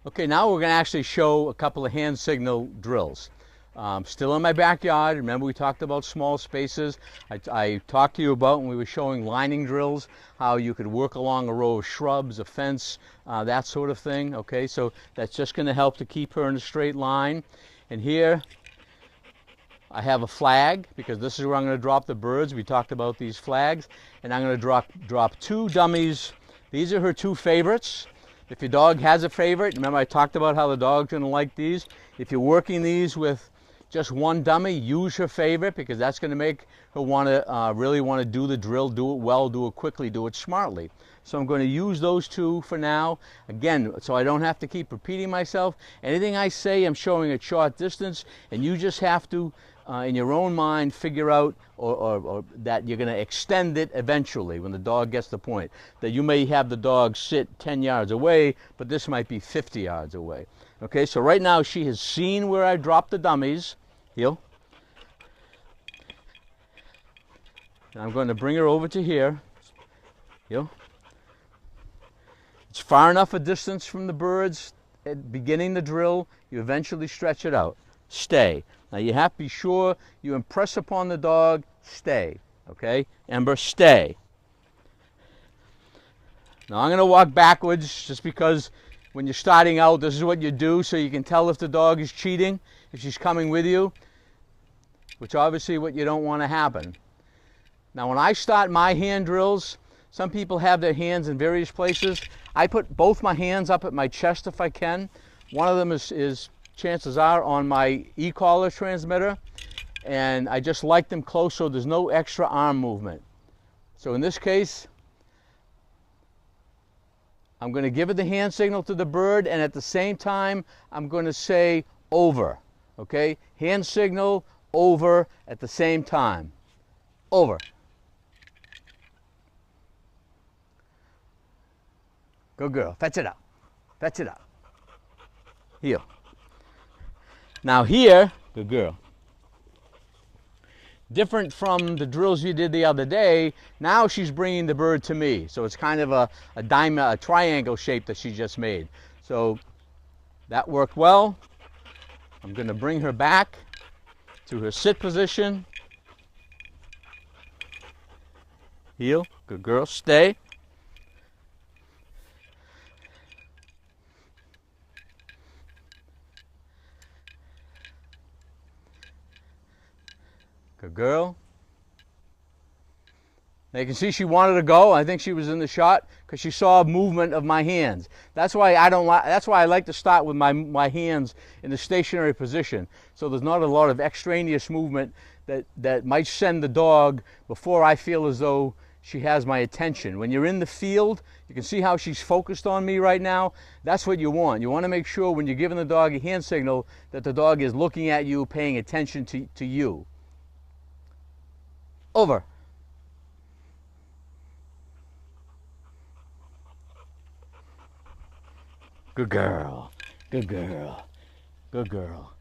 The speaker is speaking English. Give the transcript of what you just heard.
Okay, now we're going to actually show a couple of hand signal drills. Still in my backyard. Remember we talked about small spaces. I talked to you about when we were showing lining drills, how you could work along a row of shrubs, a fence, that sort of thing. Okay, so that's just going to help to keep her in a straight line. And here I have a flag, because this is where I'm going to drop the birds. We talked about these flags. And I'm going to drop two dummies. These are her two favorites. If your dog has a favorite, remember I talked about how the dog's going to like these. If you're working these with just one dummy, use her favorite, because that's going to make her want to really want to do the drill, do it well, do it quickly, do it smartly. So I'm going to use those two for now. Again, so I don't have to keep repeating myself. Anything I say, I'm showing at short distance, and you just have to, in your own mind, figure out or that you're going to extend it eventually when the dog gets the point. That you may have the dog sit 10 yards away, but this might be 50 yards away. Okay, so right now she has seen where I dropped the dummies. Heel. And I'm going to bring her over to here. Heel. It's far enough a distance from the birds at beginning the drill. You eventually stretch it out. Stay. Now you have to be sure you impress upon the dog, stay. Okay? Ember, stay. Now I'm going to walk backwards just because when you're starting out, this is what you do so you can tell if the dog is cheating, if she's coming with you, which obviously what you don't want to happen. Now when I start my hand drills, some people have their hands in various places. I put both my hands up at my chest if I can. One of them is chances are on my e-collar transmitter, and I just like them close so there's no extra arm movement. So in this case, I'm going to give it the hand signal to the bird, and at the same time I'm going to say over. Okay? Hand signal, over at the same time. Over. Good girl. Fetch it up. Fetch it up. Heel. Now here, good girl. Different from the drills you did the other day, now she's bringing the bird to me. So it's kind of a diamond, a triangle shape that she just made. So that worked well. I'm going to bring her back to her sit position. Heel, good girl, stay. Good girl. Now you can see she wanted to go. I think she was in the shot because she saw movement of my hands. That's why I like to start with my hands in the stationary position. So there's not a lot of extraneous movement that might send the dog before I feel as though she has my attention. When you're in the field, you can see how she's focused on me right now. That's what you want. You want to make sure when you're giving the dog a hand signal that the dog is looking at you, paying attention to you. Over. Good girl. Good girl. Good girl.